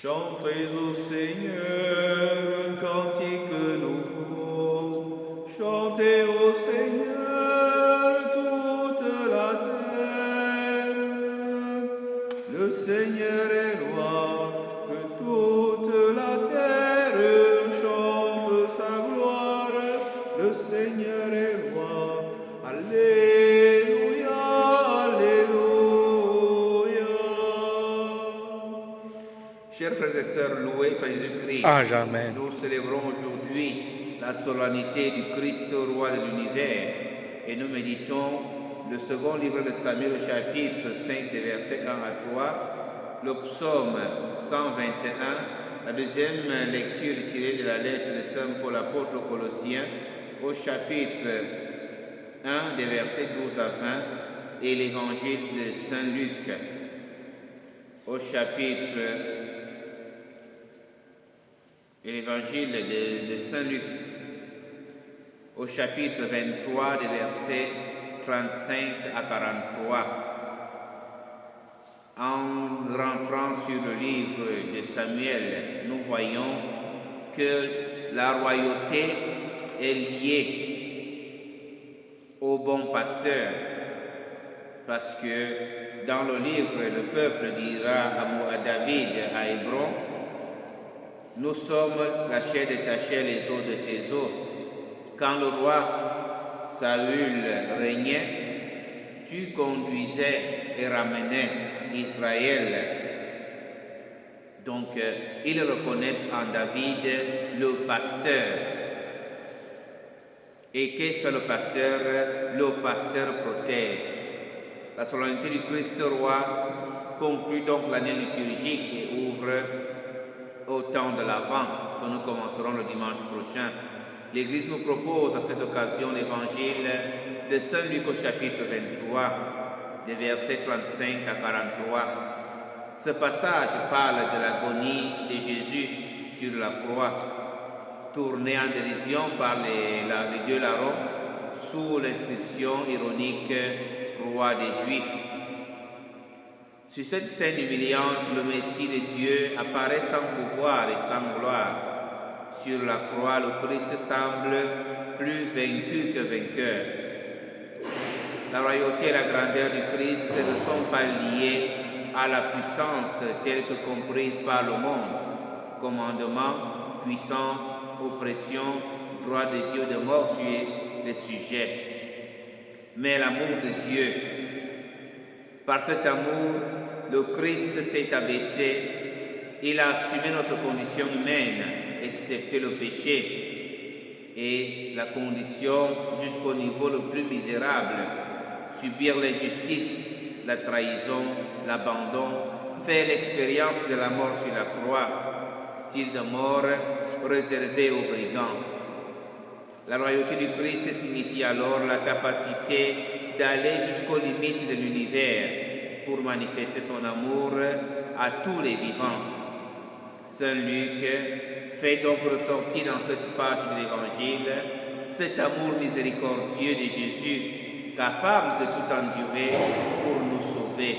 Chantez au Seigneur un cantique nouveau. Chantez au Seigneur toute la terre. Le Seigneur est roi, que toute la terre chante sa gloire. Le Seigneur est roi. Alléluia, Alléluia. Chers frères et sœurs, loué soit Jésus-Christ. Amen. Nous célébrons aujourd'hui la solennité du Christ, roi de l'univers, et nous méditons le second livre de Samuel, chapitre 5, des versets 1 à 3, le psaume 121, la deuxième lecture tirée de la lettre de Saint Paul apôtre aux Colossiens, au chapitre 1, des versets 12 à 20, et l'évangile de Saint Luc, au chapitre et l'évangile de Saint Luc, au chapitre 23, des versets 35 à 43. En rentrant sur le livre de Samuel, nous voyons que la royauté est liée au bon pasteur, parce que dans le livre, le peuple dira à David, à Hébron, nous sommes la chair de ta chair, les os de tes os. Quand le roi Saül régnait, tu conduisais et ramenais Israël. Donc, ils reconnaissent en David le pasteur. Et que fait le pasteur? Le pasteur protège. La solennité du Christ roi conclut donc l'année liturgique et ouvre au temps de l'Avent, que nous commencerons le dimanche prochain. L'Église nous propose à cette occasion l'évangile de Saint Luc au chapitre 23, des versets 35 à 43. Ce passage parle de l'agonie de Jésus sur la croix, tourné en dérision par les dieux larrons sous l'inscription ironique « Roi des Juifs ». Sur cette scène humiliante, le Messie de Dieu apparaît sans pouvoir et sans gloire. Sur la croix, le Christ semble plus vaincu que vainqueur. La royauté et la grandeur du Christ ne sont pas liées à la puissance telle que comprise par le monde. Commandement, puissance, oppression, droit de vie ou de mort sur les sujets. Mais l'amour de Dieu. Par cet amour, le Christ s'est abaissé, il a assumé notre condition humaine, excepté le péché, et la condition jusqu'au niveau le plus misérable, subir l'injustice, la trahison, l'abandon, faire l'expérience de la mort sur la croix, style de mort réservé aux brigands. La royauté du Christ signifie alors la capacité d'aller jusqu'aux limites de l'univers pour manifester son amour à tous les vivants. Saint Luc fait donc ressortir dans cette page de l'Évangile cet amour miséricordieux de Jésus, capable de tout endurer pour nous sauver.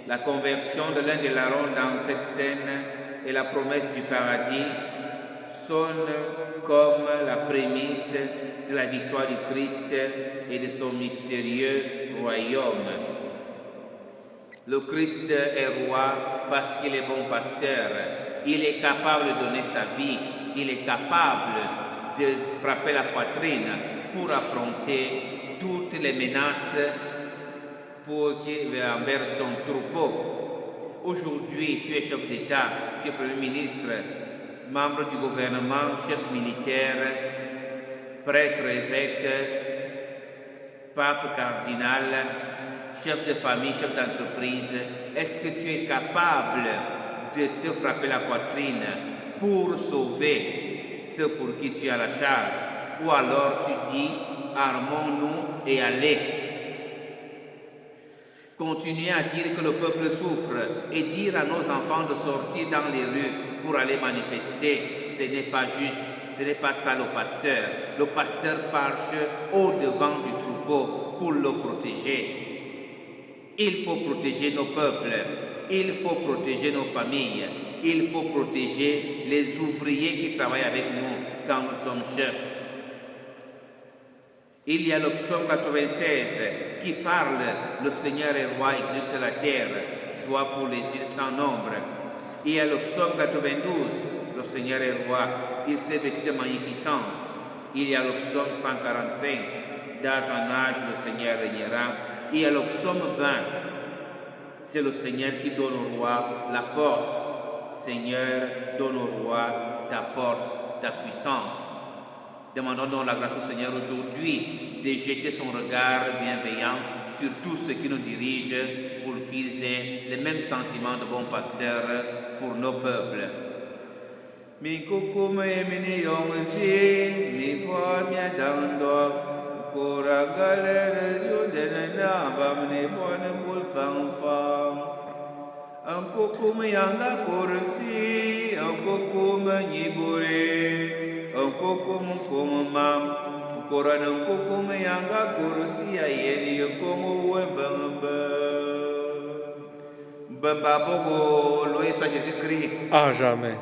La conversion de l'un des larrons dans cette scène et la promesse du paradis sonne comme la prémisse de la victoire du Christ et de son mystérieux royaume. Le Christ est roi parce qu'il est bon pasteur. Il est capable de donner sa vie. Il est capable de frapper la poitrine pour affronter toutes les menaces envers son troupeau. Aujourd'hui, tu es chef d'État, tu es Premier ministre, membre du gouvernement, chef militaire, prêtre, évêque, pape, cardinal, chef de famille, chef d'entreprise. Est-ce que tu es capable de te frapper la poitrine pour sauver ceux pour qui tu as la charge? Ou alors tu dis, armons-nous et allez. Continuer à dire que le peuple souffre et dire à nos enfants de sortir dans les rues pour aller manifester, ce n'est pas juste, ce n'est pas ça le pasteur. Le pasteur marche au-devant du troupeau pour le protéger. Il faut protéger nos peuples. Il faut protéger nos familles. Il faut protéger les ouvriers qui travaillent avec nous quand nous sommes chefs. Il y a le psaume 96 qui parle, le Seigneur est roi, exulte la terre, joie pour les îles sans nombre. Il y a le psaume 92, le Seigneur est roi, il s'est vêtu de magnificence. Il y a le psaume 145, d'âge en âge, le Seigneur régnera. Il y a le psaume 20, c'est le Seigneur qui donne au roi la force. Seigneur, donne au roi ta force, ta puissance. Demandons donc la grâce au Seigneur aujourd'hui de jeter son regard bienveillant sur tous ceux qui nous dirigent pour qu'ils aient les mêmes sentiments de bon pasteur pour nos peuples. Mi kukume mini yongzi, mi fa mi dando, kurangale yudene na bamni bone bul fang. Un kukume yanga kursi, un kukume nyibure, un kukume kumam, kurana un kukume yanga kursi ayeni yukungu wembamba. Baba bobo, loué soit Jésus-Christ. À jamais.